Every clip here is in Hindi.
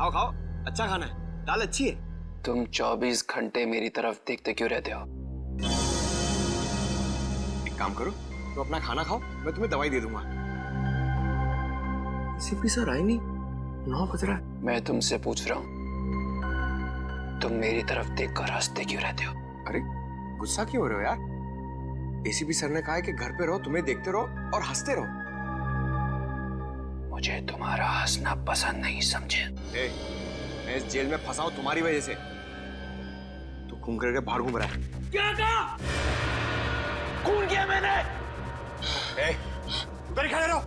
खाओ खाओ, अच्छा खाना है, दाल अच्छी है। तुम 24 घंटे मेरी तरफ देखते क्यों रहते हो? एक काम करो, तो अपना खाना खाओ, मैं तुम्हें दवाई दे दूंगा। एसीपी सर आए नहीं, 9 बज रहा है। मैं तुमसे पूछ रहा हूँ, तुम मेरी तरफ देखकर हंसते क्यों रहते हो? अरे गुस्सा क्यों हो रहे हो यार? एसीपी सर ने कहा है कि घर पे रहो, तुम्हें देखते रहो और हंसते रहो। मुझे तुम्हारा हंसना पसंद नहीं, समझे? मैं इस जेल में फंसा हूं तुम्हारी वजह से। तू खून करके बाहर घूम रहा है। क्या कहा? खून किया मैंने? उधर ही खड़े रहो।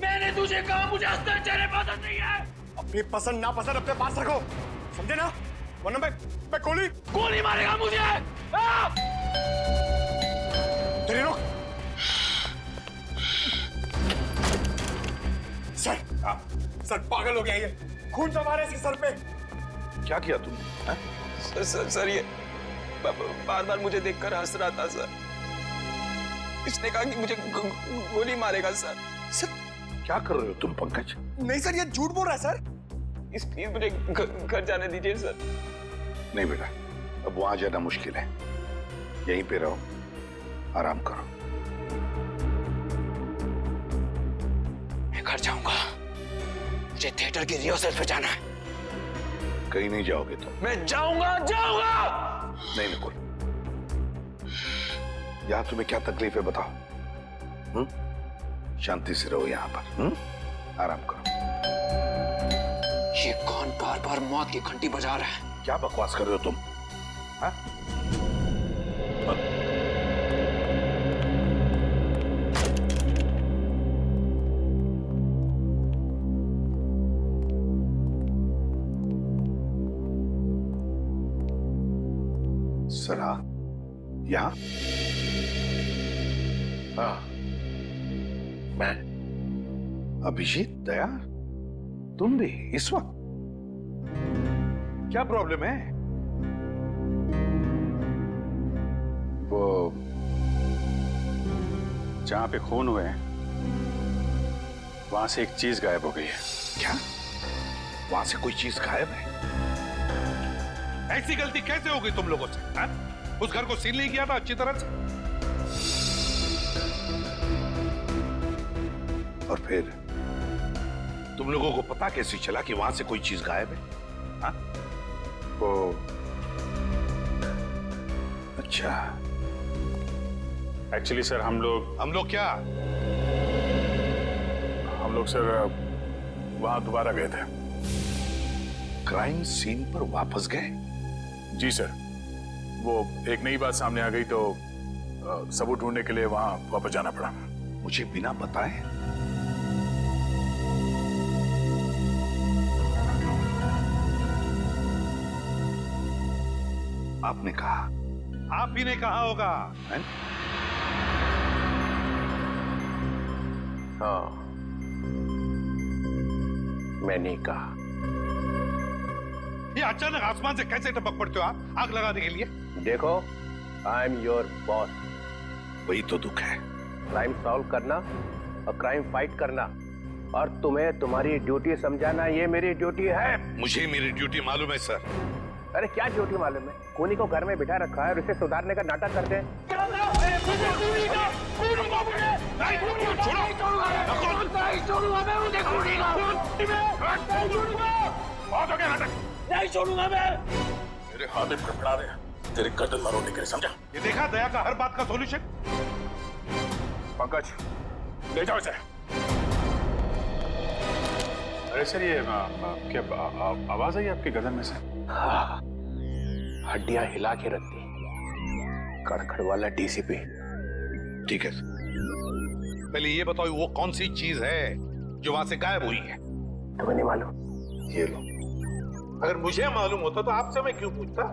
मैंने तुझे कहा मुझे हंसना चेहरे पसंद नहीं है। अपनी पसंद ना पसंद अपने पास रखो, समझे ना? वरना मैं गोली मारेगा मुझे। तेरी रुक। सर पागल हो गया ये, खून जमा रहे इसके सर पे। क्या किया तुमने? सर ये बार बार मुझे देखकर हंस रहा था सर। इसने कहा कि मुझे गोली मारेगा सर। सर क्या कर रहे हो तुम पंकज? नहीं सर, ये झूठ बोल रहा है सर। प्लीज मुझे घर जाने दीजिए सर। नहीं बेटा, अब वहां जाना मुश्किल है, यहीं पे रहो, आराम करो। मैं घर जाऊंगा, मुझे थिएटर की रिहर्सल पे जाना है। कहीं नहीं जाओगे तुम। मैं जाऊंगा। नहीं नकुल, यहां तुम्हें क्या तकलीफ है बताओ? शांति से रहो यहां पर, आराम करो। ये कौन बार बार मौत की घंटी बजा रहा है? क्या बकवास कर रहे हो तुम? हाँ? सरा, यहाँ? हाँ, मैं अभिजीत, दया, तुम भी इस वक्त? क्या प्रॉब्लम है? वो जहां पे खून हुए हैं वहां से एक चीज गायब हो गई है। क्या? वहां से कोई चीज गायब है? ऐसी गलती कैसे हो गई तुम लोगों से? हा? उस घर को सील नहीं किया था अच्छी तरह से? और फिर तुम लोगों को पता कैसे चला कि वहां से कोई चीज गायब है? हा? वो अच्छा, एक्चुअली सर हम लोग क्या? हम लोग सर वहां दोबारा गए थे। क्राइम सीन पर वापस गए? जी सर, वो एक नई बात सामने आ गई तो सबूत ढूंढने के लिए वहां वापस जाना पड़ा। मुझे बिना बताए? आपने कहा, आप ही ने कहा होगा, है? हाँ, मैंने कहा। ये अचानक आसमान से कैसे टपक पड़ते हो आप आग लगाने के लिए? देखो, आई एम योर बॉस। वही तो दुख है। क्राइम सॉल्व करना और क्राइम फाइट करना, और तुम्हें तुम्हारी ड्यूटी समझाना, ये मेरी ड्यूटी है। मुझे मेरी ड्यूटी मालूम है सर। अरे क्या ड्यूटी मालूम है? खूनी को घर में बिठा रखा है और उसे सुधारने का नाटक करते हैं। नहीं छोड़ूंगा मैं। मेरे हाथ में फड़फड़ा रहे हैं तेरे गर्दन मरोड़ने के लिए, समझा? ये देखा दया का हर बात का सॉल्यूशन? पंकज ले जाओ इसे। अरे सर ये क्या आवाज आई आपकी गर्दन में से? हाँ, हड्डियां हिला के रख दी। कड़खड़ वाला डीसीपी। ठीक है, पहले ये बताओ वो कौन सी चीज है जो वहां से गायब हुई है? तुम्हें नहीं मालूम? ये लो। अगर मुझे मालूम होता तो आपसे मैं क्यों पूछता?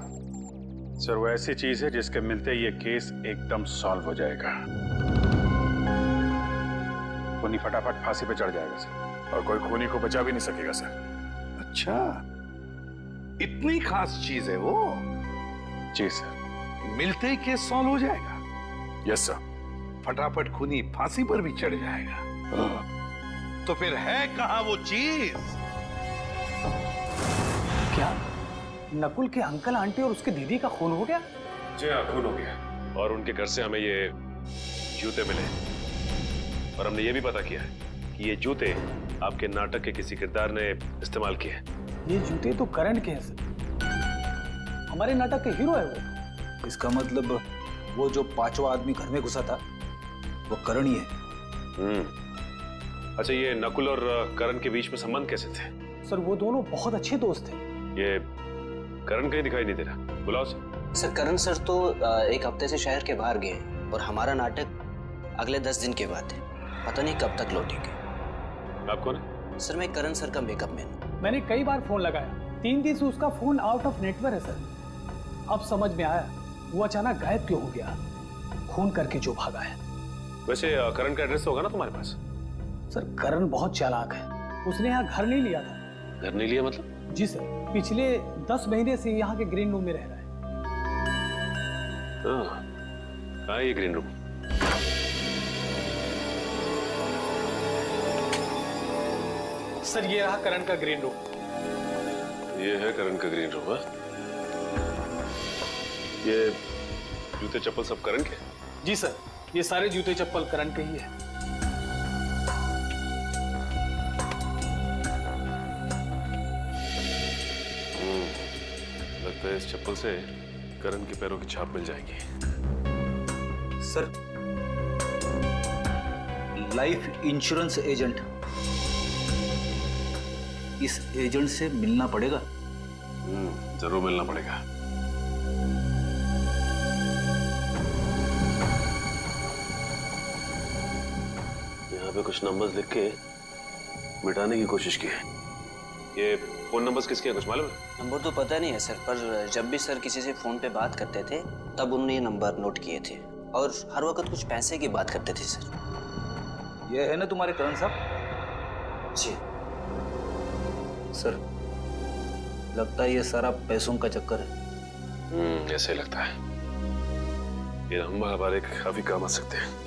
सर वो ऐसी चीज है जिसके मिलते ये केस एकदम सॉल्व हो जाएगा। खूनी फटाफट फांसी पे चढ़ जाएगा सर, और कोई खूनी को बचा भी नहीं सकेगा सर। अच्छा, इतनी खास चीज है वो? जी सर। मिलते ही केस सॉल्व हो जाएगा? Yes sir. फटाफट खूनी फांसी पर भी चढ़ जाएगा? तो फिर है कहां वो चीज? क्या नकुल के अंकल आंटी और उसके दीदी का खून हो गया? जी हाँ, खून हो गया। और उनके घर से हमें ये जूते मिले और हमने ये भी पता किया कि ये जूते आपके नाटक के किसी किरदार ने इस्तेमाल किए। ये जूते तो करण के हैं सर, हमारे नाटक के हीरो है वो। इसका मतलब वो जो पांचवा आदमी घर में घुसा था वो करण ही है। अच्छा, ये नकुल और करण के बीच में संबंध कैसे थे? सर वो दोनों बहुत अच्छे दोस्त थे। ये करण कहीं दिखाई नहीं दे रहा, बुलाओ सर। सर करण सर तो एक हफ्ते से शहर के बाहर गए और हमारा नाटक अगले 10 दिन के बाद है, पता नहीं कब तक लौटेंगे। आप कौन है? सर मैं करण सर का मेकअप मैन हूँ। मैंने कई बार फोन लगाया, 3 दिन से उसका फोन आउट ऑफ नेटवर्क है सर। अब समझ में आया वो अचानक गायब क्यों हो गया, खून करके जो भागा है। वैसे करण का एड्रेस होगा ना तुम्हारे पास? सर करण बहुत चालाक है, उसने यहाँ घर नहीं लिया था। घर नहीं लिया मतलब? जी सर, पिछले 10 महीने से यहाँ के ग्रीन रूम में रह रहा है। कहाँ है ये ग्रीन रूम? सर ये रहा करण का ग्रीन रूम। ये है करण का ग्रीन रूम। ये जूते चप्पल सब करण के? जी सर, ये सारे जूते चप्पल करण के ही है। लगता है इस चप्पल से करण के पैरों की छाप मिल जाएगी। सर लाइफ इंश्योरेंस एजेंट, इस एजेंट से मिलना पड़ेगा। जरूर मिलना पड़ेगा। यहाँ पे कुछ नंबर्स लिख के मिटाने की कोशिश की है। ये फोन नंबर्स किसके हैं, कुछ मालूम है? नंबर तो पता नहीं है सर, पर जब भी सर किसी से फोन पे बात करते थे तब उन्होंने ये नंबर नोट किए थे और हर वक्त कुछ पैसे की बात करते थे सर। ये है ना तुम्हारे करण साहब? जी सर लगता है ये सारा पैसों का चक्कर है। ऐसे ही लगता है। ये नंबर हमारे काफी काम आ सकते हैं।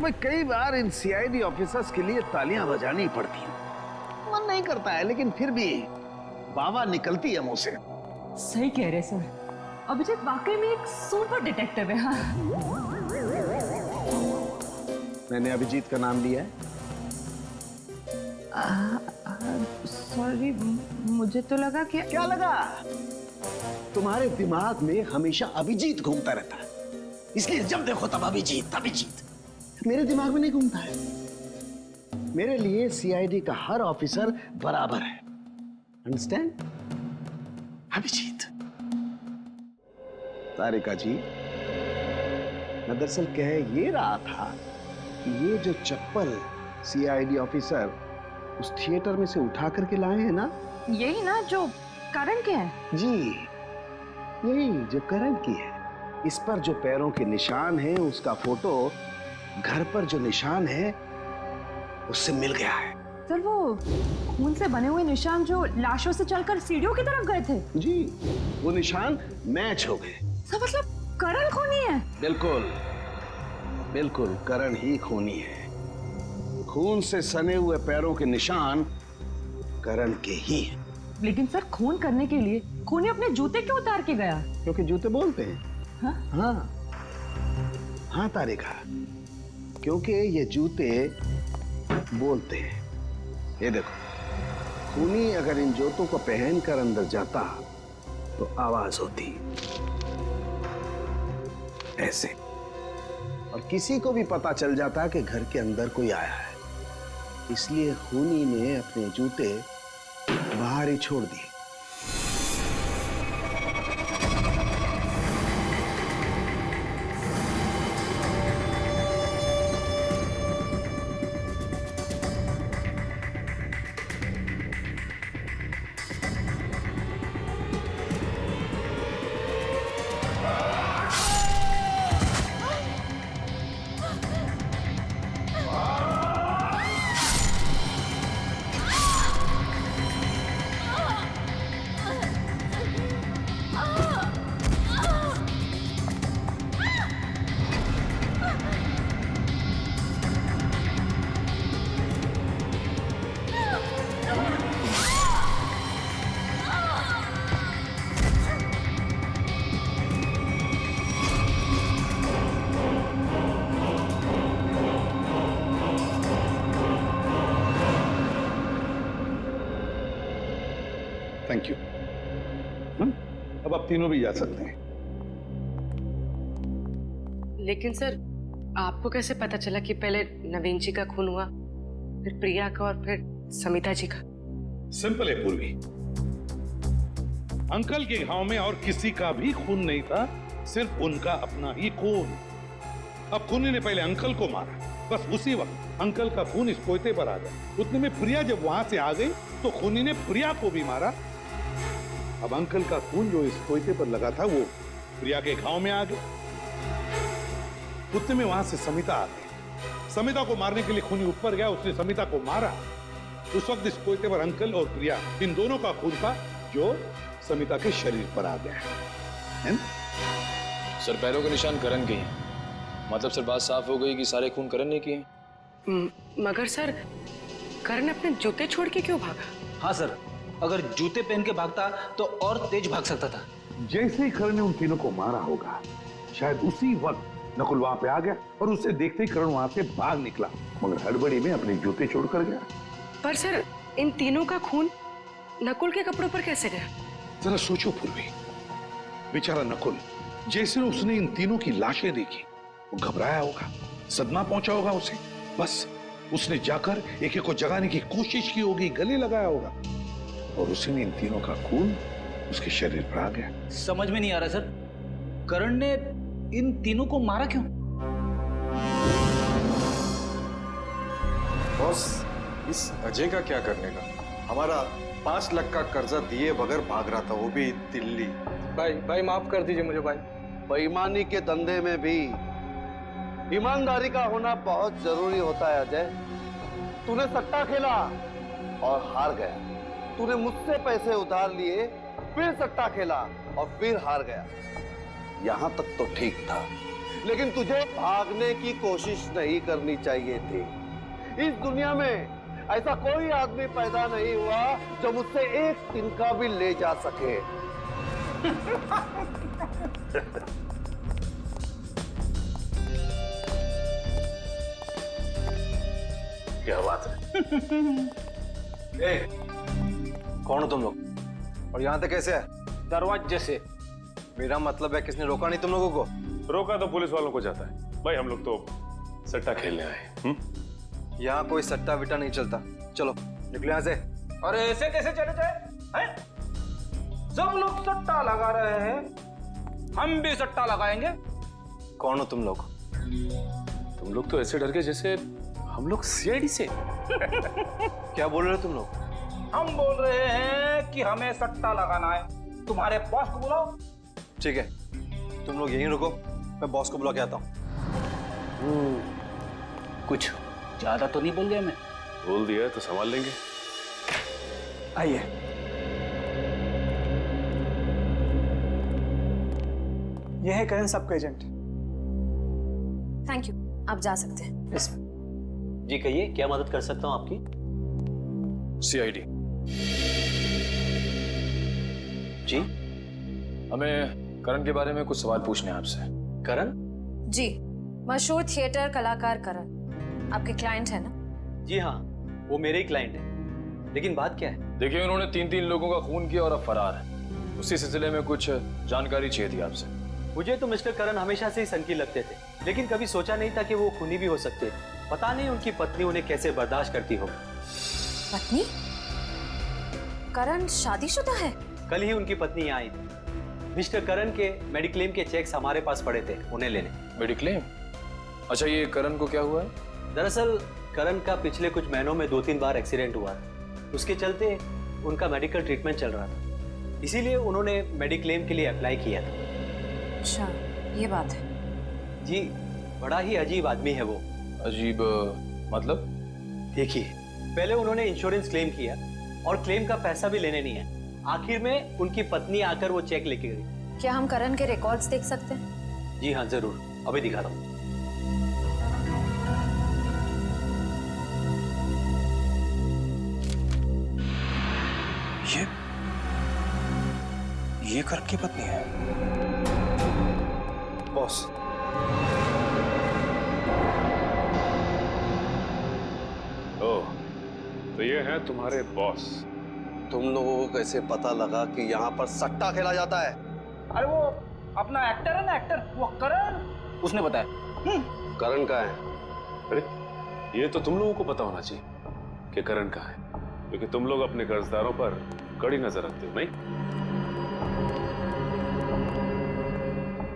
मैं कई बार इन सीआईडी ऑफिसर्स के लिए तालियां बजानी पड़ती हैं। मन नहीं करता है, लेकिन फिर भी बाबा निकलती है मुंह से। सही कह रहे सर, अभिजीत वाकई में एक सुपर डिटेक्टिव है। हाँ। मैंने अभिजीत का नाम लिया है। सॉरी, मुझे तो लगा कि क्या लगा? तुम्हारे दिमाग में हमेशा अभिजीत घूमता रहता है, इसलिए जब देखो तब अभिजीत अभिजीत। मेरे दिमाग में नहीं घूमता है। मेरे लिए सीआईडी का हर ऑफिसर बराबर है। अंडरस्टैंड? अभिजीत। तारिका जी, मैं दरअसल कह ये रहा था कि ये जो चप्पल सीआईडी ऑफिसर उस थिएटर में से उठा करके लाए हैं ना, यही ना जो करण के हैं? जी, यही जो करण की है। इस पर जो पैरों के निशान हैं, उसका फोटो घर पर जो निशान है उससे मिल गया है। सर वो खून से बने हुए निशान जो लाशों से चलकर सीढ़ियों की तरफ गए थे? जी, वो निशान मैच हो गए। सर मतलब करण खूनी है? बिल्कुल बिल्कुल, करण ही खूनी है। खून से सने हुए पैरों के निशान करण के ही हैं। लेकिन सर खून करने के लिए खूनी अपने जूते क्यों उतार के गया? क्योंकि जूते बोलते हैं। हाँ? हाँ तारिका, क्योंकि ये जूते बोलते हैं। ये देखो, खूनी अगर इन जूतों को पहनकर अंदर जाता तो आवाज होती ऐसे, और किसी को भी पता चल जाता कि घर के अंदर कोई आया है। इसलिए खूनी ने अपने जूते बाहर ही छोड़ दिए। Thank you. अब आप तीनों भी जा सकते हैं। लेकिन सर, आपको कैसे पता चला कि पहले नवीन जी का खून हुआ, फिर प्रिया का और फिर समिता जी का? सिंपल है पूर्वी, अंकल के घाव में और किसी का भी खून नहीं था, सिर्फ उनका अपना ही खून। अब खूनी ने पहले अंकल को मारा, बस उसी वक्त अंकल का खून इस कोयते पर आ गया। उतने में प्रिया जब वहां से आ गई तो खूनी ने प्रिया को भी मारा। अब अंकल का खून जो इस कोयते पर लगा था वो प्रिया के घाव में आ गया। उतने में वहां से समिता आ गई। समिता को मारने के लिए खूनी ऊपर गया, उसने समिता को मारा। उस वक्त इस कोयते पर अंकल और प्रिया, इन दोनों का खून था जो समिता के शरीर पर आ गया है। सर, पैरों के निशान करण के हैं, मतलब सर बात साफ हो गई कि सारे खून करण ने किए। मगर सर, करण अपने जूते छोड़ के क्यों भागा? हाँ सर, अगर जूते पहन के भागता तो और तेज भाग सकता था। जैसे ही करण ने उन तीनों को मारा होगा, शायद उसी वक्त नकुल वहां पे आ गया और उसे देखते ही करण वहां से भाग निकला, मगर हड़बड़ी में अपने जूते छोड़कर गया। पर सर, इन तीनों का खून नकुल के कपड़ों पर कैसे गया? जरा सोचो पूर्वी, बेचारा नकुल, जैसे उसने इन तीनों की लाशें देखी, वो घबराया होगा, सदमा पहुंचा होगा उसे। बस उसने जाकर एक एक को जगाने की कोशिश की होगी, गले लगाया होगा, और उसी ने इन तीनों का खून उसके शरीर पर आ गया। समझ में नहीं आ रहा सर, करण ने इन तीनों को मारा क्यों? बॉस, इस अजय का क्या करने का? हमारा 5 लाख का कर्जा दिए बगैर भाग रहा था, वो भी दिल्ली। भाई माफ कर दीजिए मुझे भाई। बेईमानी के धंधे में भी ईमानदारी का होना बहुत जरूरी होता है अजय। तूने सट्टा खेला और हार गया। तूने मुझसे पैसे उधार लिए, फिर सट्टा खेला और फिर हार गया। यहां तक तो ठीक था, लेकिन तुझे भागने की कोशिश नहीं करनी चाहिए थी। इस दुनिया में ऐसा कोई आदमी पैदा नहीं हुआ जो मुझसे एक तिनका भी ले जा सके। क्या बात है? कौन हो तुम लोग और यहाँ तक कैसे है? दरवाजे से। मेरा मतलब है किसने रोका नहीं तुम लोगों को? रोका तो पुलिस वालों को जाता है भाई, हम लोग तो सट्टा खेलने आए। यहाँ कोई सट्टा विट्टा नहीं चलता, चलो निकलो यहाँ से। अरे ऐसे कैसे चले जाए हैं? सब लोग सट्टा लगा रहे हैं, हम भी सट्टा लगाएंगे। कौन हो तुम लोग? तुम लोग तो ऐसे डर गए जैसे हम लोग सीआईडी से। क्या बोल रहे हो तुम लोग? हम बोल रहे हैं कि हमें सट्टा लगाना है। तुम्हारे बॉस को बुलाओ। ठीक है, तुम लोग यहीं रुको, मैं बॉस को बुला के आता हूँ। कुछ ज्यादा तो नहीं बोल गया मैं? बोल दिया तो संभाल लेंगे। आइए। यह है करण सबका एजेंट। थैंक यू, आप जा सकते हैं। जी कहिए, क्या मदद कर सकता हूँ आपकी? सीआईडी जी, हमें करण के बारे में कुछ सवाल पूछने हैं आपसे। करण? जी, मशहूर थिएटर कलाकार करण आपके क्लाइंट है ना? जी हाँ, वो मेरे ही क्लाइंट है। लेकिन बात क्या है? देखिए, उन्होंने 3 लोगों का खून किया और अब फरार है। उसी सिलसिले में कुछ जानकारी चाहिए थी आपसे। मुझे तो मिस्टर करण हमेशा से ही सनकी लगते थे, लेकिन कभी सोचा नहीं था कि वो खूनी भी हो सकते। पता नहीं उनकी पत्नी उन्हें कैसे बर्दाश्त करती हो। पत्नी? करण शादीशुदा है? कल ही उनकी पत्नी यहाँ आई थी। मिस्टर करण के मेडिक्लेम के चेक्स हमारे पास पड़े थे, उन्हें लेने। मेडिक्लेम? अच्छा, ये करण को क्या हुआ है? दरअसल करण का पिछले कुछ महीनों में 2-3 बार एक्सीडेंट हुआ। उसके चलते उनका मेडिकल ट्रीटमेंट चल रहा था, इसीलिए उन्होंने मेडिक्लेम के लिए अप्लाई किया था। अच्छा, ये बात है। जी, बड़ा ही अजीब आदमी है वो। अजीब मतलब? देखिए, पहले उन्होंने इंश्योरेंस क्लेम किया और क्लेम का पैसा भी लेने नहीं है। आखिर में उनकी पत्नी आकर वो चेक लेके गई। क्या हम करण के रिकॉर्ड्स देख सकते हैं? जी हाँ, जरूर, अभी दिखाता हूँ। ये करण की पत्नी है। बॉस, ओह, तो ये है तुम्हारे बॉस। तुम लोगों को कैसे पता लगा कि यहाँ पर सट्टा खेला जाता है? अरे वो अपना एक्टर है ना, एक्टर, वो करण, उसने बताया। करण का है? अरे ये तो तुम लोगों को पता होना चाहिए कि करण कहाँ है, क्योंकि तुम लोग अपने कर्जदारों पर कड़ी नजर रखते हो, नहीं?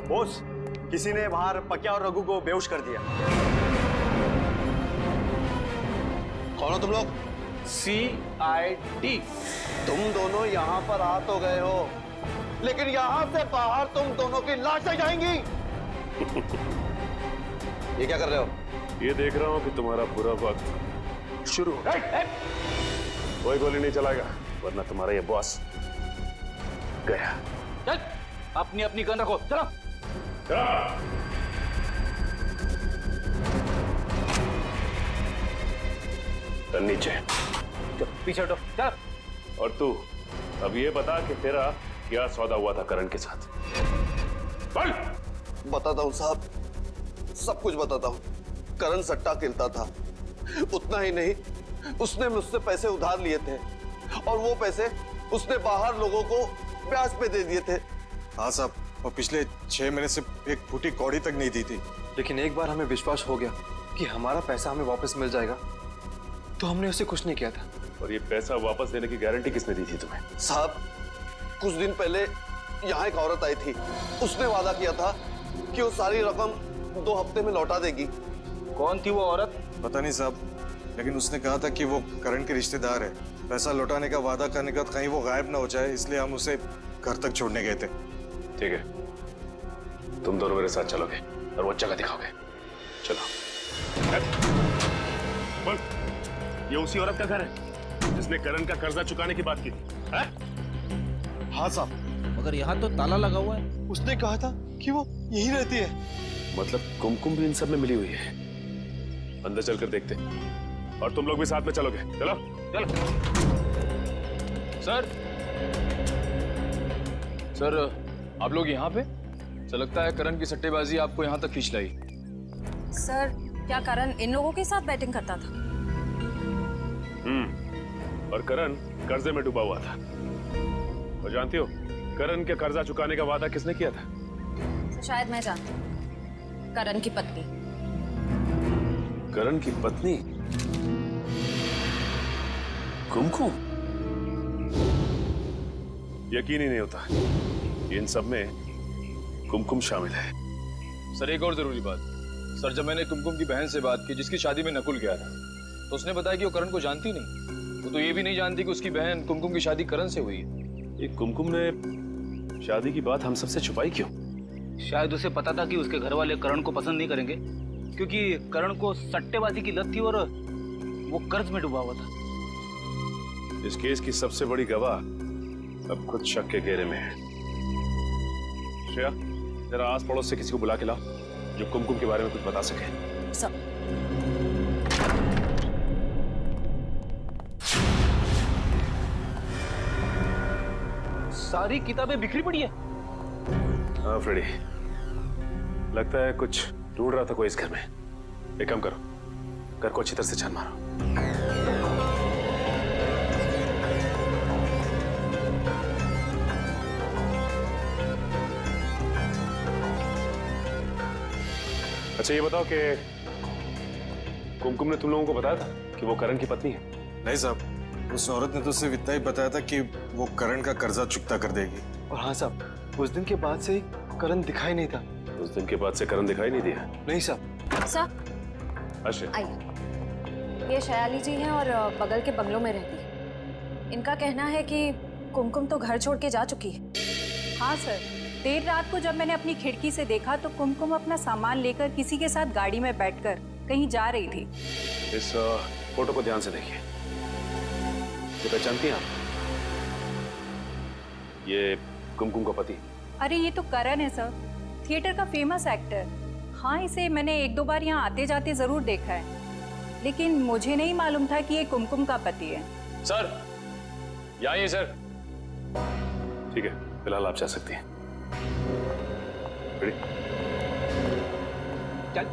बॉस, किसी ने बाहर पक्या और रघु को बेहोश कर दिया। कौन हो तुम लोग? CID। तुम दोनों यहाँ पर आ तो गए हो, लेकिन यहाँ से बाहर तुम दोनों की लाशें जाएंगी। ये क्या कर रहे हो? ये देख रहा हूँ कि तुम्हारा बुरा वक्त शुरू हो। कोई गोली नहीं चलाएगा, वरना तुम्हारा ये बॉस गया। चल, अपनी अपनी गन रखो, चलो। चल नीचे। चल, पीछे हटो, चल। और तू अब ये बता कि तेरा क्या सौदा हुआ था करण के साथ? बोल। बताता हूँ साहब, सब कुछ बताता हूँ। करण सट्टा खेलता था, उतना ही नहीं, उसने मुझसे पैसे उधार लिए थे और वो पैसे उसने बाहर लोगों को ब्याज पे दे दिए थे। हाँ साहब, और पिछले 6 महीने से एक फूटी कौड़ी तक नहीं दी थी। लेकिन एक बार हमें विश्वास हो गया कि हमारा पैसा हमें वापस मिल जाएगा, तो हमने उसे कुछ नहीं किया था। और ये पैसा वापस देने की गारंटी किसने दी थी तुम्हें? साहब, कुछ दिन पहले यहाँ एक औरत आई थी, उसने वादा किया था कि वो सारी रकम 2 हफ्ते में लौटा देगी। कौन थी वो औरत? पता नहीं साहब, लेकिन उसने कहा था कि वो करण के रिश्तेदार है। पैसा लौटाने का वादा करने के बाद कहीं वो गायब ना हो जाए, इसलिए हम उसे घर तक छोड़ने गए थे। ठीक है, तुम दोनों मेरे साथ चलोगे और वो जगह दिखाओगे। चलो। बोल, ये उसी औरत का घर है जिसने करण का कर्जा चुकाने की बात की थी? हाँ साहब, मगर यहाँ तो ताला लगा हुआ है। उसने कहा था कि वो यहीं रहती है। मतलब कुमकुम भी इन सब में मिली हुई है। अंदर चलकर देखते, और तुम लोग भी साथ में चलोगे। चलो चलो। सर, आप लोग यहाँ पे? सर, लगता है करण की सट्टेबाजी आपको यहाँ तक खींच लाई। सर, क्या करण इन लोगों के साथ बैटिंग करता था? और करण कर्जे में डूबा हुआ था। और जानती हो करण के कर्जा चुकाने का वादा किसने किया था? शायद मैं जानती हूँ, करण की पत्नी। करण की पत्नी कुमकुम? यकीन ही नहीं होता इन सब में कुमकुम शामिल है। सर, एक और जरूरी बात। सर, जब मैंने कुमकुम की बहन से बात की जिसकी शादी में नकुल गया था, तो उसने बताया कि वो करण को जानती नहीं। वो तो ये भी नहीं जानती कि उसकी बहन कुमकुम की शादी करण से हुई है। ये कुमकुम ने शादी की बात हम सबसे छुपाई क्यों? शायद उसे पता था कि उसके घर वाले करण को पसंद नहीं करेंगे, क्योंकि करण को सट्टेबाजी की लत थी और वो कर्ज में डूबा हुआ था। इस केस की सबसे बड़ी गवाह अब खुद शक के घेरे में है। श्रेया, जरा आस पड़ोस से किसी को बुला के लाओ जो कुमकुम के बारे में कुछ बता सके। सब सारी किताबें बिखरी पड़ी है। हाँ फ्रेडी, लगता है कुछ ढूंढ रहा था कोई इस घर में। एक काम करो, घर को अच्छी तरह से छान मारो। अच्छा ये बताओ कि कुमकुम ने तुम लोगों को बताया था कि वो करण की पत्नी है? नहीं साहब, उस औरत ने तो सिर्फ इतना ही बताया था कि वो करण का कर्जा चुकता कर देगी। और हाँ साहब, उस दिन के बाद से करण दिखाई नहीं था। उस दिन के बाद से करण दिखाई नहीं दिया? नहीं साहब। सर, अच्छा, आइए। ये शयाली जी हैं और बगल के बंगलों में रहती है। इनका कहना है कि कुमकुम तो घर छोड़ के जा चुकी है। हाँ सर, देर रात को जब मैंने अपनी खिड़की से देखा तो कुमकुम अपना सामान लेकर किसी के साथ गाड़ी में बैठकर कहीं जा रही थी। इस फोटो को ध्यान से देखिए। ये पहचानती हैं आप? ये कुमकुम का पति। अरे ये तो करण है सर, थिएटर का फेमस एक्टर। हाँ, इसे मैंने 1-2 बार यहाँ आते जाते जरूर देखा है, लेकिन मुझे नहीं मालूम था कि ये कुमकुम का पति है। सर, यहाँ आइए सर। ठीक है, फिलहाल आप जा सकती हैं। चल।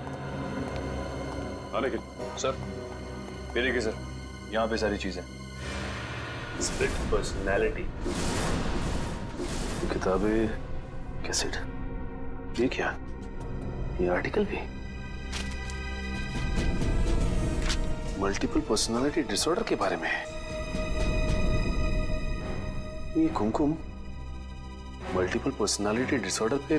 आने के सर, ये देखिए सर, यहाँ पे सारी चीजें। स्प्लिट पर्सनैलिटी, किताबें, कैसेट, ये क्या? ये आर्टिकल भी? मल्टीपल पर्सनालिटी डिसऑर्डर के बारे में है। ये कुमकुम मल्टीपल पर्सनालिटी डिसऑर्डर पे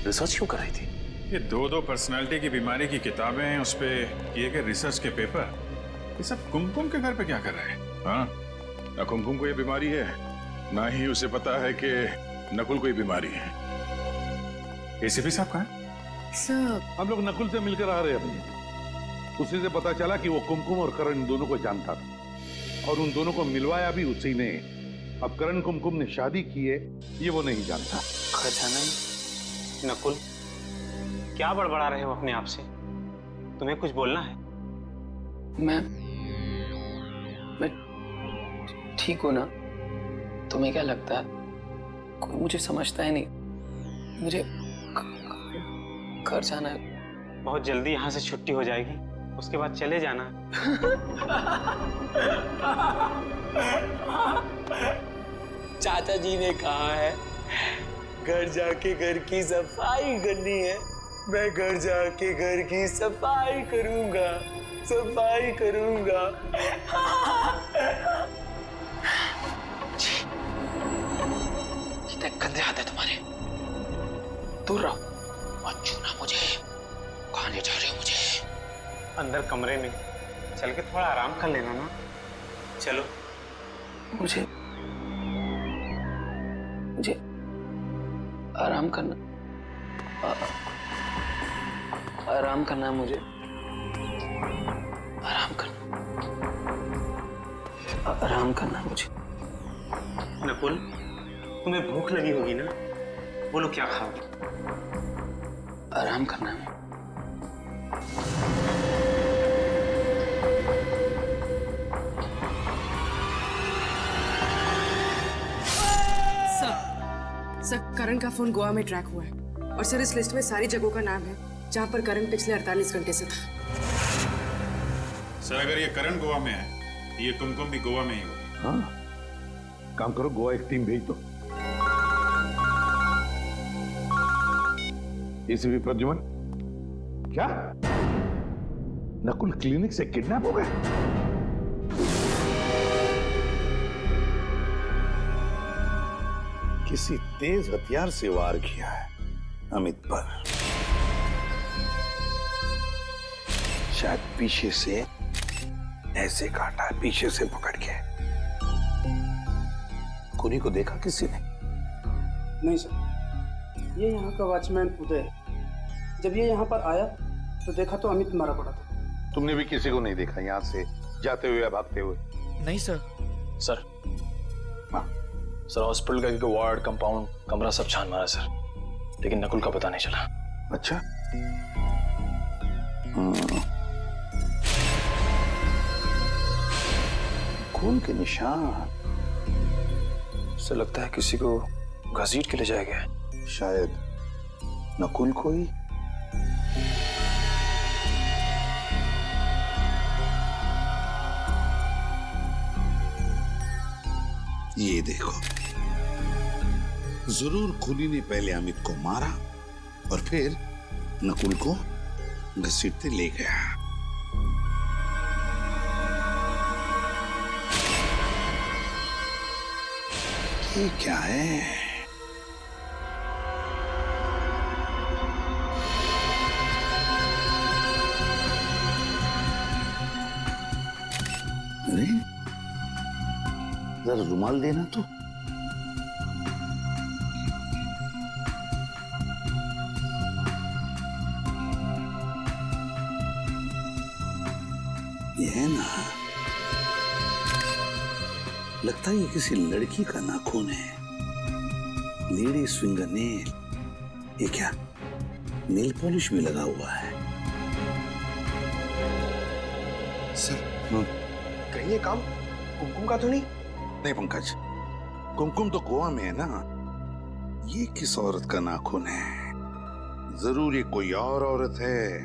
रिसर्च क्यों कर रही थी? ये दो पर्सनालिटी की बीमारी की किताबें हैं, उस पे किए गए रिसर्च के पेपर, ये सब कुमकुम के घर पे क्या कर रहे हैं? हाँ, ना कुमकुम को ये बीमारी है, ना ही उसे पता है कि नकुल को ये बीमारी है। एसीपी साहब कहाँ हैं? सर, हम लोग नकुल से मिलकर आ रहे हैं अभी। उसी से पता चला कि वो कुमकुम और करण इन दोनों को जानता था और उन दोनों को मिलवाया भी उसी ने। अब करण कुमकुम ने शादी की है ये वो नहीं जानता। खजानन, नकुल, क्या बड़बड़ा रहे हो अपने आप से? तुम्हें कुछ बोलना है? मैं ठीक हूं ना? तुम्हें क्या लगता है कोई मुझे समझता है नहीं? मुझे घर जाना है। बहुत जल्दी यहाँ से छुट्टी हो जाएगी, उसके बाद चले जाना। चाचा जी ने कहा है घर जाके घर की सफाई करनी है। मैं घर जाके घर की सफाई करूंगा, सफाई करूंगा। कितने गंदे हाथ है तुम्हारे, दूर रहो, मत छूना मुझे। कहाँ ले जा रहे हो मुझे? अंदर कमरे में चल के थोड़ा आराम कर लेना ना। चलो। मुझे आराम करना, आराम करना है मुझे, आराम करना, आराम करना है मुझे। नकुल, तुम्हें भूख लगी होगी ना? बोलो क्या खाओगे? आराम करना है। सर, करण का फोन गोवा में ट्रैक हुआ है और सर इस लिस्ट में सारी जगहों का नाम है जहां पर करण पिछले 48 घंटे से था। सर, अगर ये करण गोवा में है, ये कुमकुम भी गोवा में ही होगी। हाँ, काम करो, गोवा एक टीम भेज दो। एसीपी प्रद्युमन, क्या नकुल क्लिनिक से किडनैप हो गए? किसी तेज हथियार से वार किया है अमित पर। शायद पीछे से ऐसे काटा है, पीछे से पकड़ के। कुनी को देखा किसी ने? नहीं सर, ये यहाँ का वॉचमैन उदय है। जब ये यहाँ पर आया तो देखा तो अमित मारा पड़ा था। तुमने भी किसी को नहीं देखा यहाँ से जाते हुए या भागते हुए? नहीं सर। सर, सर हॉस्पिटल का एक वार्ड, कंपाउंड, कमरा सब छान मारा सर, लेकिन नकुल का पता नहीं चला। अच्छा, खून के निशान। सर लगता है किसी को घसीट के ले जाया गया। शायद नकुल को ही। ये देखो, जरूर खुली ने पहले अमित को मारा और फिर नकुल को घसीटते ले गया। ये क्या है? अरे जरा रुमाल देना तो। ये है ना, लगता है ये किसी लड़की का नाखून है। Ladies finger nail. ये क्या, नेल पॉलिश भी लगा हुआ है? सर, कहीं ये काम कुमकुम का तो नहीं? नहीं पंकज, कुमकुम तो गोवा में है ना। ये किस औरत का नाखून है? जरूर ये कोई और औरत है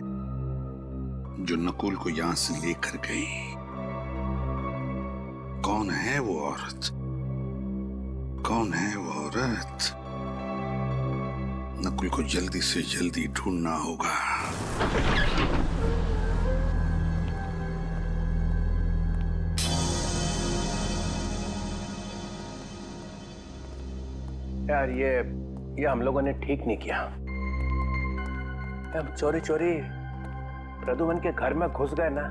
जो नकुल को यहां से लेकर गई। कौन है वो औरत? कौन है वो औरत? नकुल को जल्दी से जल्दी ढूंढना होगा। यार ये हम लोगों ने ठीक नहीं किया। हम चोरी चोरी प्रदुमन के घर में घुस गए ना,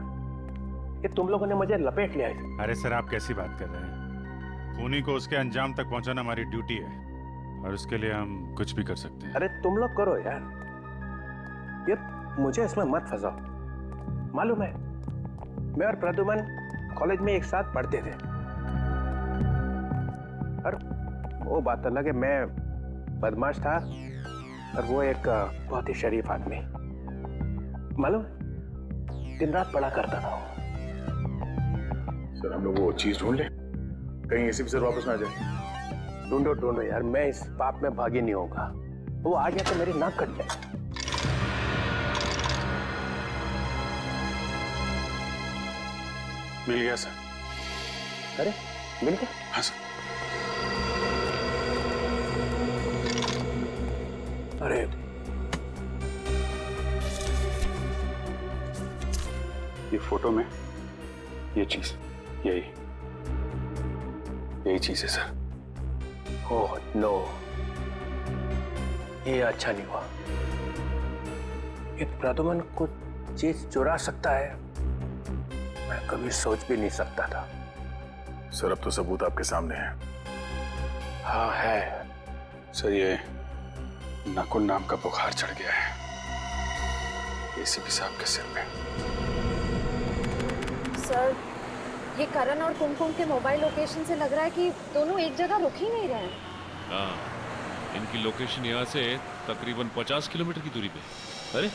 ये तुम लोगों ने मुझे लपेट लिया है। अरे सर, आप कैसी बात कर रहे हैं? खूनी को उसके अंजाम तक पहुंचाना हमारी ड्यूटी है और उसके लिए हम कुछ भी कर सकते हैं। अरे तुम लोग करो यार, ये मुझे इसमें मत फंसाओ। मालूम है, मैं और प्रदुमन कॉलेज में एक साथ पढ़ते थे, और वो बात अलग है, मैं बदमाश था और वो एक बहुत ही शरीफ आदमी। मालूम, दिन रात पढ़ा करता था। सर, हम लोग वो चीज ढूंढ लें, कहीं ऐसे भी सर वापस ना आ जाए। ढूंढो ढूंढो यार, मैं इस पाप में भागी नहीं होगा। वो आ गया तो मेरी नाक कट जाए। मिल गया सर। अरे मिल गया? हाँ सर। अरे ये फोटो में ये चीज, यही चीज है सर। ओह नो, ये अच्छा नहीं हुआ। ये प्रदुमन कुछ चीज चुरा सकता है, मैं कभी सोच भी नहीं सकता था। सर, अब तो सबूत आपके सामने है। हाँ है सर, ये नकुल नाम का बुखार चढ़ गया है एसीपी साहब के सिर पे। सर, ये करण और कुमकुम के मोबाइल लोकेशन से लग रहा है कि दोनों एक जगह रुक ही नहीं रहे हैं। हाँ, इनकी लोकेशन यहाँ से तकरीबन 50 किलोमीटर की दूरी पे। अरे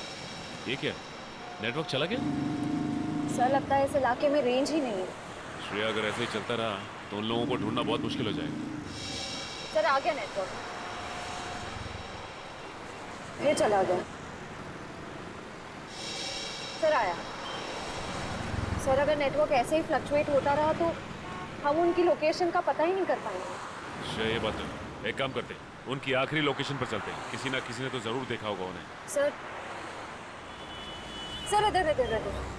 ये क्या, नेटवर्क चला गया? सर, लगता है इस इलाके में रेंज ही नहीं है। श्रेया, अगर ऐसे ही चलता रहा तो उन लोगों को ढूंढना बहुत मुश्किल हो जाएगा। सर, आ गया नेटवर्क, ये चला गया। सर आया। सर, अगर नेटवर्क ऐसे ही फ्लक्चुएट होता रहा तो हम उनकी लोकेशन का पता ही नहीं कर पाएंगे। श्रेया, ये बात है, एक काम करते हैं, उनकी आखिरी लोकेशन पर चलते हैं। किसी ना किसी ने तो जरूर देखा होगा उन्हें। सर, सर इधर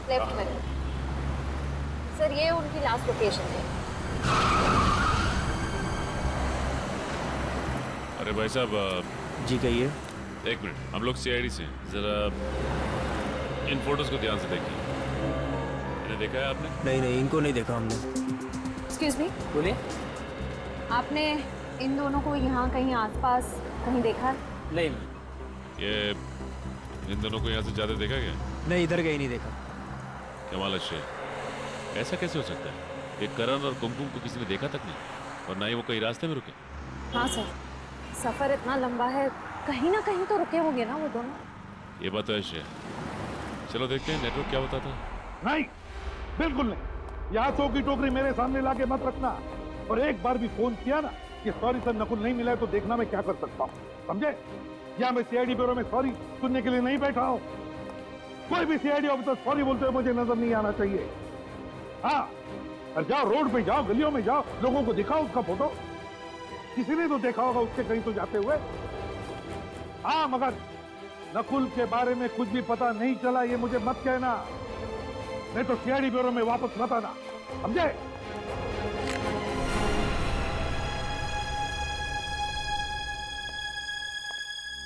लेफ्ट में। सर, ये उनकी लास्ट लोकेशन है। अरे भाई साहब। जी कहिए। एक मिनट, हम लोग सीआईडी से, जरा इन फोटोज को ध्यान से देखिए। इन्हें देखा है आपने? नहीं, इनको नहीं देखा हमने। एक्सक्यूज मी, बोलिए। आपने इन दोनों को यहाँ कहीं आसपास कहीं देखा? नहीं। ये इन दोनों को यहाँ से ज्यादा देखा क्या? नहीं, इधर कहीं नहीं देखा। कमाल है, ऐसा कैसे हो सकता है? ये करण और कुमकुम को किसी ने देखा तक नहीं, और ना ही वो कहीं रास्ते में रुके। हाँ सर, सफर इतना लंबा है, कहीं ना कहीं तो रुके होंगे ना वो दोनों। ये बात तो है। चलो देखते हैं नेटवर्क क्या बताता है। नहीं, बिल्कुल नहीं। यहाँ सौ की टोकरी मेरे सामने लाके मत रखना। और एक बार भी फोन किया ना कि सॉरी सर नकुल नहीं मिला है, तो देखना मैं क्या कर सकता हूँ, समझे? या मैं सीआईडी ब्यूरो में सॉरी सुनने के लिए नहीं बैठा हूँ। कोई भी सीआईडी ऑफिसर सॉरी बोलते हुए मुझे नजर नहीं आना चाहिए। हाँ, और जाओ रोड पे जाओ, गलियों में जाओ, लोगों को दिखाओ उसका फोटो। किसी ने तो देखा होगा उसके कहीं तो जाते हुए। हाँ, मगर नकुल के बारे में कुछ भी पता नहीं चला ये मुझे मत कहना, नहीं तो सीआईडी ब्यूरो में वापस मत आना, समझे?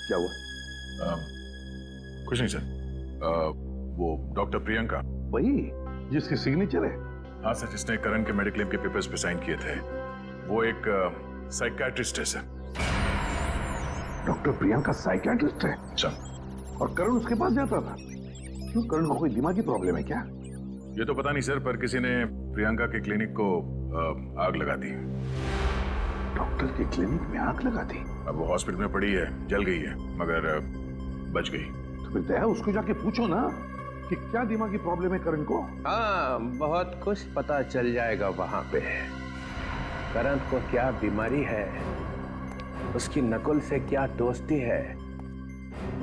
क्या हुआ? कुछ नहीं सर। वो डॉक्टर प्रियंका, वही जिसकी सिग्नेचर है? हाँ सर, जिसने करण के मेडिक्लेम के पेपर्स पे साइन किए थे। वो एक साइकियाट्रिस्ट है सर। डॉक्टर प्रियंका साइकियाट्रिस्ट है? अच्छा। और करण उसके पास जाता था? क्यों, करण को कोई दिमागी प्रॉब्लम है क्या? ये तो पता नहीं सर, पर किसी ने प्रियंका के क्लिनिक को आग लगा दी। डॉक्टर के क्लिनिक में आग लगा दी? अब वो हॉस्पिटल में पड़ी है, जल गई है, मगर बच गई। तो फिर दया उसको जाके पूछो ना कि क्या दिमागी प्रॉब्लम है करण को। हाँ, बहुत कुछ पता चल जाएगा वहां पे। करण को क्या बीमारी है, उसकी नकुल से क्या दोस्ती है,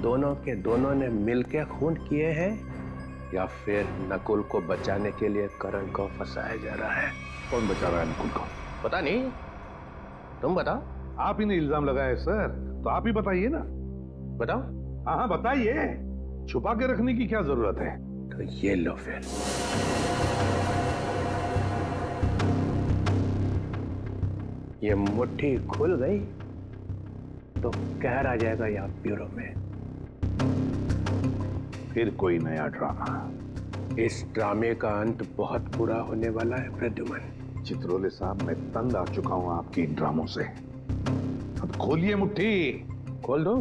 दोनों के दोनों ने मिलकर खून किए हैं, या फिर नकुल को बचाने के लिए करण को फंसाया जा रहा है। कौन बचा रहा है नकुल को? पता नहीं, तुम बताओ। आप ही ने इल्जाम लगाया है सर, तो आप ही बताइए ना। बताओ। हाँ हाँ बताइए, छुपा के रखने की क्या जरूरत है? तो ये लो फिर। ये मुट्ठी खुल गई तो कहर आ जाएगा यहाँ ब्यूरो में। फिर कोई नया ड्रामा। इस ड्रामे का अंत बहुत बुरा होने वाला है प्रद्युमन। चित्रोले साहब, मैं तंग आ चुका हूं आपकी इन ड्रामों से। अब खोलिए मुट्ठी। खोल दो।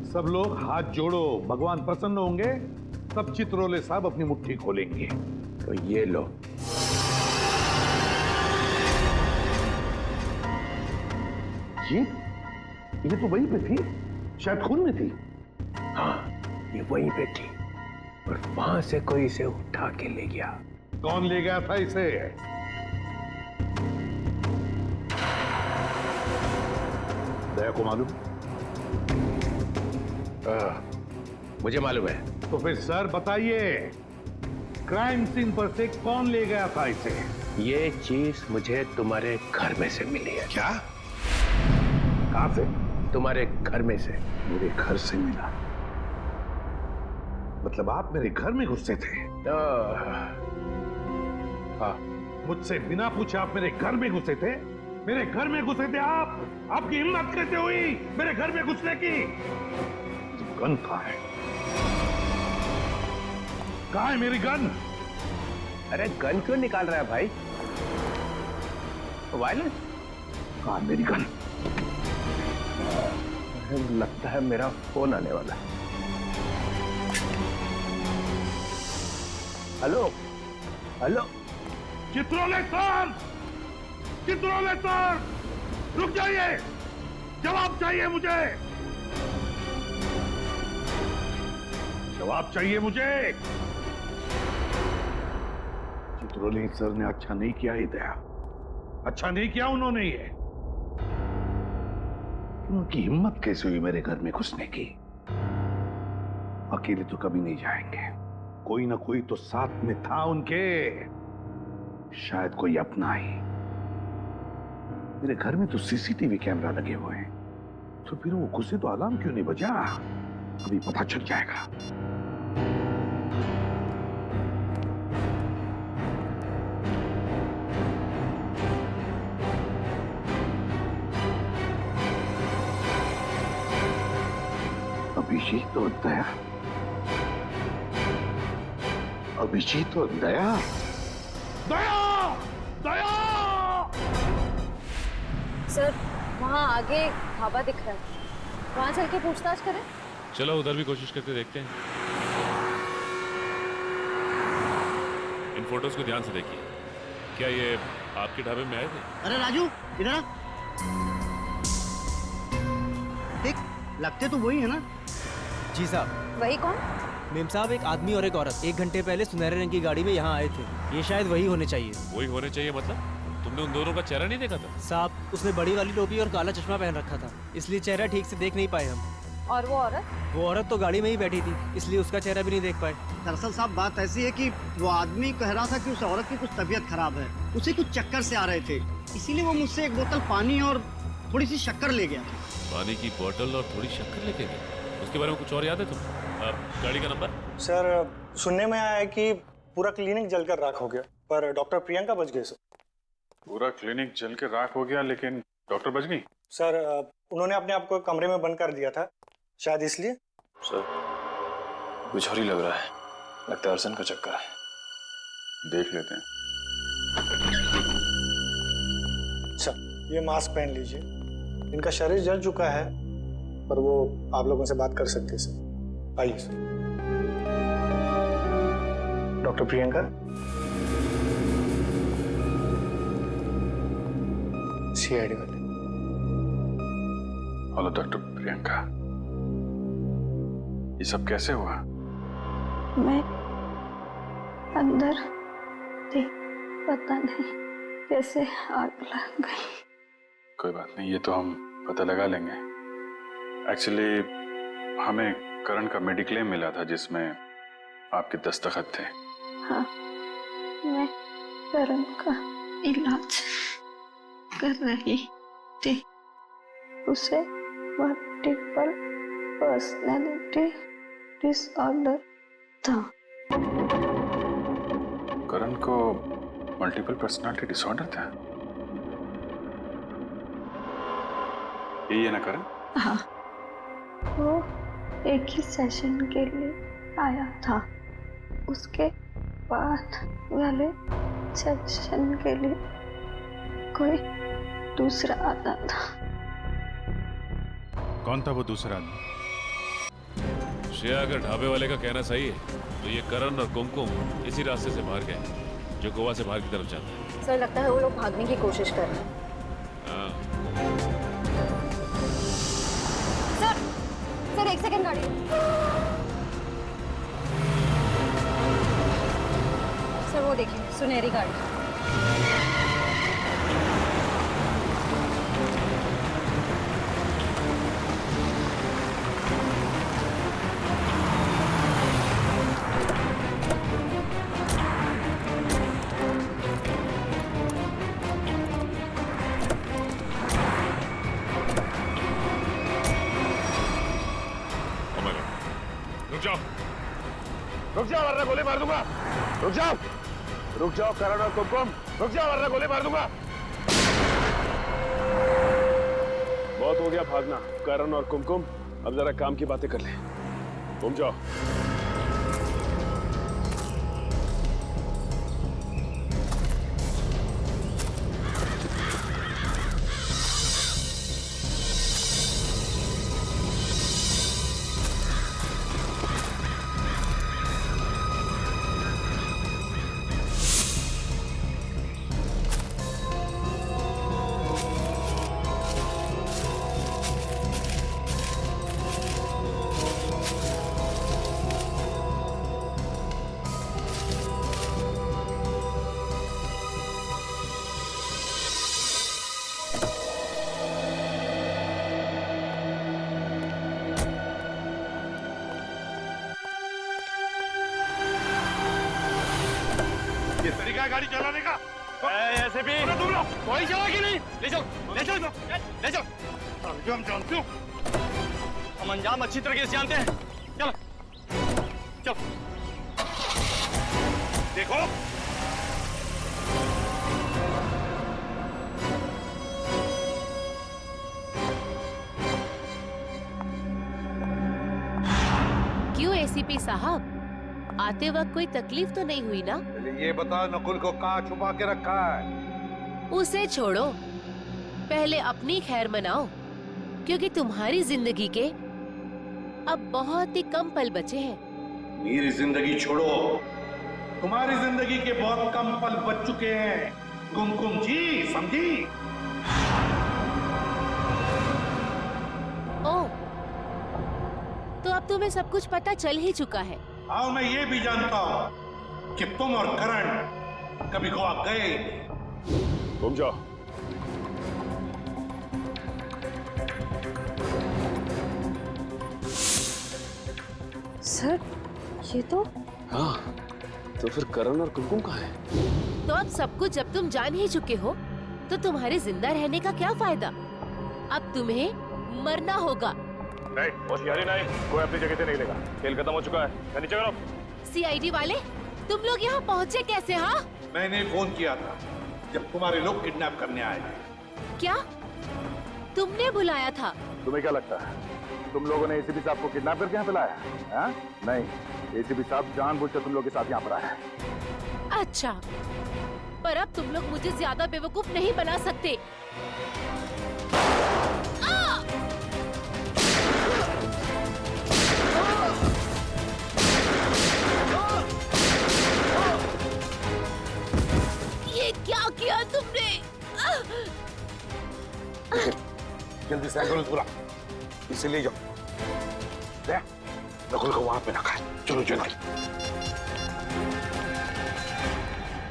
सब लोग हाथ जोड़ो, भगवान प्रसन्न होंगे तब चित्रोले साहब अपनी मुट्ठी खोलेंगे। तो ये लो। ये तो वहीं पे थी, शायद खून में थी। हाँ, ये वहीं पे थी और वहां से कोई इसे उठा के ले गया। कौन ले गया था इसे? दया को मालूम? मुझे मालूम है। तो फिर सर बताइए, क्राइम सीन पर से कौन ले गया था इसे? ये चीज मुझे तुम्हारे घर में से मिली है। क्या? कहां से? तुम्हारे घर में से। मेरे घर से मिला? मतलब आप मेरे घर में घुसे थे? हाँ। मुझसे बिना पूछे आप मेरे घर में घुसे थे? मेरे घर में घुसे थे आप? आपकी हिम्मत कैसे हुई मेरे घर में घुसने की? गन कहाँ है? कहाँ है मेरी गन? अरे गन क्यों निकाल रहा है भाई? वायलेंस? कहाँ है मेरी गन? लगता है मेरा फोन आने वाला है। Hello hello. Chitrole sir, Chitrole sir, रुक जाइए, जवाब चाहिए मुझे, जवाब चाहिए मुझे। चित्रोले सर ने अच्छा नहीं किया ही दया, अच्छा नहीं किया उन्होंने ये। उनकी हिम्मत कैसे हुई मेरे घर में घुसने की? अकेले तो कभी नहीं जाएंगे, कोई ना कोई तो साथ में था उनके, शायद कोई अपना ही। मेरे घर में तो सीसीटीवी कैमरा लगे हुए हैं, तो फिर वो घुसे तो अलार्म क्यों नहीं बजा? अभी पता चल जाएगा। अभिजीत और दया, अभिजीत और दया, दया, दया! सर, वहाँ आगे ढाबा दिख रहा है, वहाँ चल के पूछताछ करें? चलो उधर भी कोशिश करके देखते हैं। इन फोटोज को ध्यान से देखिए। क्या ये आपके ढाबे में आए थे? अरे राजू, इधर आ। देख, लगते तो वही है ना? जी साहब। वही कौन? मेम साहब, एक आदमी और एक औरत 1 घंटे पहले सुनहरे रंग की गाड़ी में यहाँ आए थे। ये शायद वही होने चाहिए। वही होने चाहिए मतलब? तुमने उन दोनों का चेहरा नहीं देखा था? साहब, उसने बड़ी वाली टोपी और काला चश्मा पहन रखा था, इसलिए चेहरा ठीक से देख नहीं पाए हम। और वो औरत? वो औरत तो गाड़ी में ही बैठी थी, इसलिए उसका चेहरा भी नहीं देख पाए। दरअसल साहब बात ऐसी है कि वो आदमी कह रहा था कि उस औरत की कुछ तबीयत खराब है, उसे कुछ चक्कर से आ रहे थे, इसीलिए वो मुझसे 1 बोतल पानी और थोड़ी सी शक्कर ले गया। पानी की बोतल और थोड़ी शक्कर लेके गए? उसके बारे में कुछ और याद है तुम? गाड़ी का नंबर? सर, सुनने में आया है कि पूरा क्लिनिक जलकर राख हो गया, पर डॉक्टर प्रियंका बच गए। सर, पूरा क्लिनिक जल के राख हो गया लेकिन डॉक्टर बच गई? सर, उन्होंने अपने आप को कमरे में बंद कर दिया था, शायद इसलिए। सर, कुछ और ही लग रहा है, लगता है अर्सन का चक्कर है। देख लेते हैं। अच्छा, ये मास्क पहन लीजिए, इनका शरीर जल चुका है पर वो आप लोगों से बात कर सकते हैं। सर, आइए। सर, डॉक्टर प्रियंका, सीआईडी वाले। हेलो डॉक्टर प्रियंका, ये सब कैसे हुआ? मैं अंदर थी, पता नहीं कैसे आग लग गई। कोई बात नहीं, ये तो हम पता लगा लेंगे। एक्चुअली हमें करण का मेडिक्लेम मिला था जिसमें आपके दस्तखत थे। हाँ। मैं करण का इलाज कर रही थी। उसे मल्टीपल पर्सनैलिटी डिसऑर्डर था। करण को मल्टीपल पर्सनालिटी डिसऑर्डर था? यही है ना करण? हाँ, वो एक ही सेशन के लिए आया था। उसके बाद वाले सेशन के लिए कोई दूसरा आता था। कौन था वो दूसरा आदमी? श्रेया, अगर ढाबे वाले का कहना सही है तो ये करण और कुमकुम इसी रास्ते से बाहर गए जो गोवा से बाहर की तरफ जाता है। सर लगता है वो लोग भागने की कोशिश कर रहे हैं। हाँ। सर एक सेकंड गाड़ी। सर वो देखिए सुनहरी गाड़ी। रुक जाओ वरना गोली मार दूंगा। रुक जाओ, रुक जाओ करण और कुमकुम, रुक जाओ वरना गोली मार दूंगा। बहुत हो गया भागना। करण और कुमकुम, अब जरा काम की बातें कर ले। घूम जाओ। ये तरीका है गाड़ी चलाने का? ऐसे भी दूर रहो, कोई चलाएगी नहीं। ले जाओ, ले जाओ, ले जाओ। जो हम जानते हो, हम अंजाम अच्छी तरीके से जानते हैं। चलो, चलो। देखो, क्यों एसीपी साहब, आते वक्त कोई तकलीफ तो नहीं हुई ना? ये बता नकुल को कहाँ छुपा के रखा है? उसे छोड़ो, पहले अपनी खैर मनाओ, क्योंकि तुम्हारी जिंदगी के अब बहुत ही कम पल बचे हैं। मेरी जिंदगी छोड़ो, तुम्हारी जिंदगी के बहुत कम पल बच चुके हैं कुमकुम जी, समझी? ओ, तो अब तुम्हें सब कुछ पता चल ही चुका है। हाँ, मैं ये भी जानता हूँ कि तुम और करण कभी गोवा गए। घूम जाओ। सर ये तो हाँ, तो फिर करण और कुमकुम कहाँ है? तो अब सब कुछ जब तुम जान ही चुके हो, तो तुम्हारे जिंदा रहने का क्या फायदा? अब तुम्हें मरना होगा। नहीं, होशियारी नहीं, कोई अपनी जगह से नहीं लेगा। खेल खत्म हो चुका है, नीचे करो। सीआईडी वाले, तुम लोग यहाँ पहुँचे कैसे? हाँ, मैंने फोन किया था जब तुम्हारे लोग किडनैप करने आए थे। क्या तुमने बुलाया था? तुम्हें क्या लगता है तुम लोगों ने एसीपी साहब को किडनैप करके यहाँ पे लाया है? नहीं, एसीपी साहब जानबूझकर तुम लोग के साथ यहाँ पर आया है। अच्छा, पर अब तुम लोग मुझे ज्यादा बेवकूफ नहीं बना सकते। ये क्या किया तुमने? जल्दी से एम्बुलेंस बुला, इसे ले जाओ। नकुल को वहां पे रखा है। चलो चलो।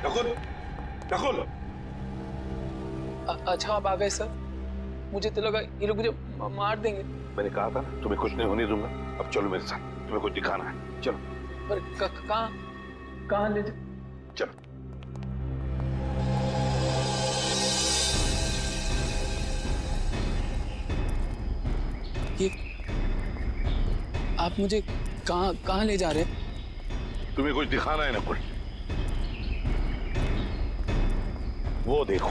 नकुल, नकुल। अच्छा आप आ गए सर, मुझे तो लगा ये लोग मुझे मार देंगे। मैंने कहा था ना तुम्हें कुछ नहीं होने दूंगा। अब चलो मेरे साथ, तुम्हें कुछ दिखाना है। चलो। पर कहाँ ले? चलो। आप मुझे कहाँ ले जा रहे हैं? तुम्हें कुछ दिखाना है नकुल? वो देखो।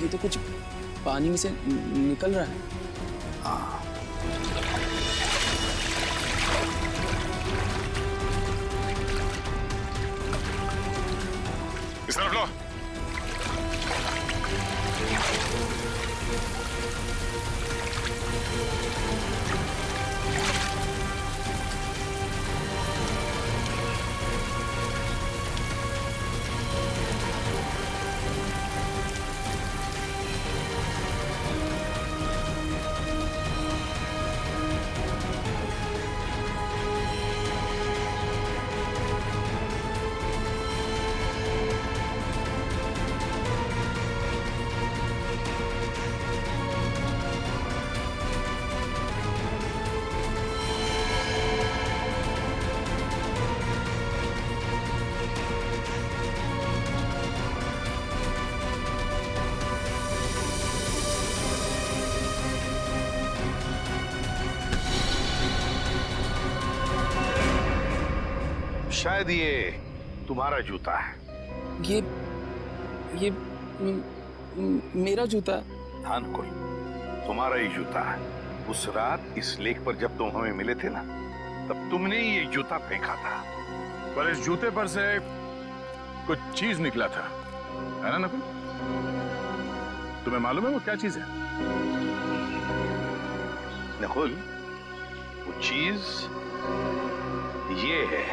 ये तो कुछ पानी में से निकल रहा है। इस तरफ लो। शायद ये तुम्हारा जूता है। ये मेरा जूता? हाँ नकुल, तुम्हारा ही जूता है। उस रात इस लेक पर जब तुम हमें मिले थे ना, तब तुमने ही ये जूता फेंका था। पर इस जूते पर से कुछ चीज निकला था, है ना नकुल? तुम्हें मालूम है वो क्या चीज है? नकुल, वो चीज ये है।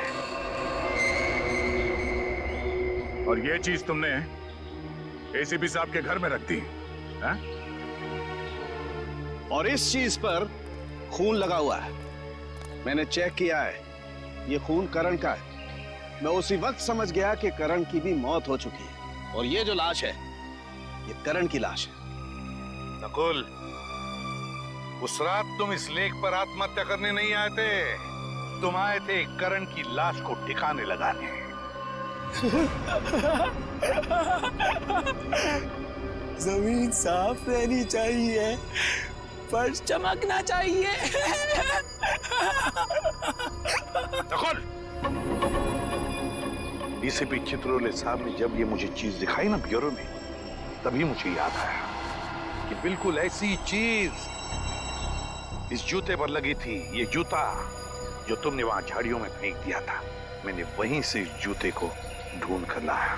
और ये चीज तुमने एसीपी साहब के घर में रख दी, है? और इस चीज पर खून लगा हुआ है। मैंने चेक किया है, ये खून करण का है। मैं उसी वक्त समझ गया कि करण की भी मौत हो चुकी है। और ये जो लाश है, ये करण की लाश है। नकुल, उस रात तुम इस लेक पर आत्महत्या करने नहीं आए थे, तुम आए थे करण की लाश को ठिकाने लगाने। जमीन साफ रहनी चाहिए, फर्श चमकना चाहिए। नकुल, डीसीपी चित्रोले साहब ने जब ये मुझे चीज दिखाई ना ब्यूरो में, तभी मुझे याद आया कि बिल्कुल ऐसी चीज इस जूते पर लगी थी। ये जूता जो तुमने वहां झाड़ियों में फेंक दिया था, मैंने वहीं से इस जूते को ढूंढ कर लाया।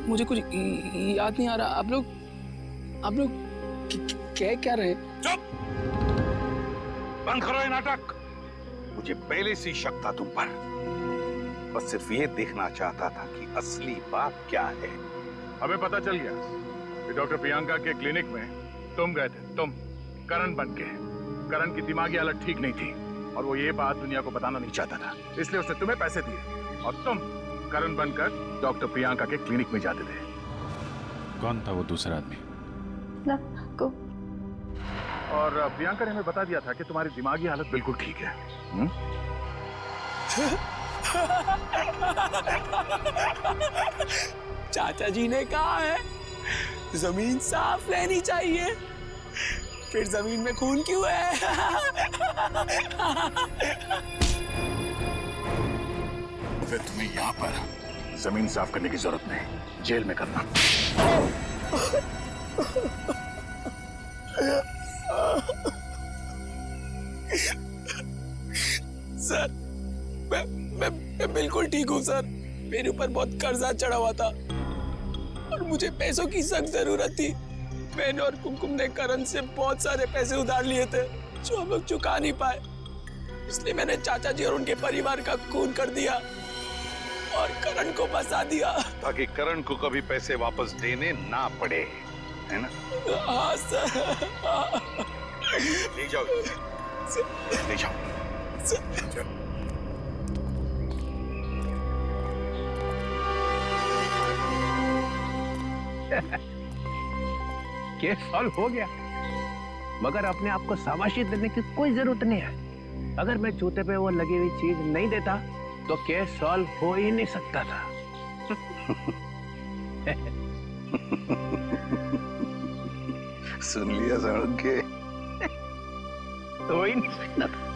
मुझे कुछ याद नहीं आ रहा। आप लोग क्या रहे? चुप! बंद करो ये नाटक। मुझे पहले से शक था तुम पर। बस सिर्फ ये देखना चाहता था कि असली बात क्या है। हमें पता चल गया कि डॉक्टर प्रियंका के क्लिनिक में तुम गए थे, तुम करण बन के। करण की दिमागी हालत ठीक नहीं थी और वो ये बात दुनिया को बताना नहीं चाहता था, इसलिए उसने तुम्हें पैसे दिए और तुम करण बनकर डॉक्टर प्रियंका के क्लिनिक में जाते थे। कौन था वो दूसरा आदमी? नकुल। और प्रियंका ने हमें बता दिया था कि तुम्हारी दिमागी हालत बिल्कुल ठीक है। चाचा जी ने कहा है जमीन साफ रहनी चाहिए, फिर जमीन में खून क्यों है? फिर तुम्हें यहाँ पर जमीन साफ करने की जरूरत नहीं, जेल में करना। सर, मैं बिल्कुल ठीक हूँ सर। मेरे ऊपर बहुत कर्जा चढ़ा हुआ था और मुझे पैसों की सख्त जरूरत थी। मैंने और कुमकुम ने करण से बहुत सारे पैसे उधार लिए थे जो हम लोग चुका नहीं पाए, इसलिए मैंने चाचा जी और उनके परिवार का खून कर दिया और करण को फंसा दिया ताकि करण को कभी पैसे वापस देने ना पड़े, है ना? हाँ सर। ले जाओ, ले जाओ। केस सॉल्व हो गया। मगर अपने आप को शाबाशी देने की कोई जरूरत नहीं है। अगर मैं जूते पे वो लगी हुई चीज नहीं देता तो केस सॉल्व हो ही नहीं सकता था। सुन लिया साड़ू के तो ही नहीं सकता था।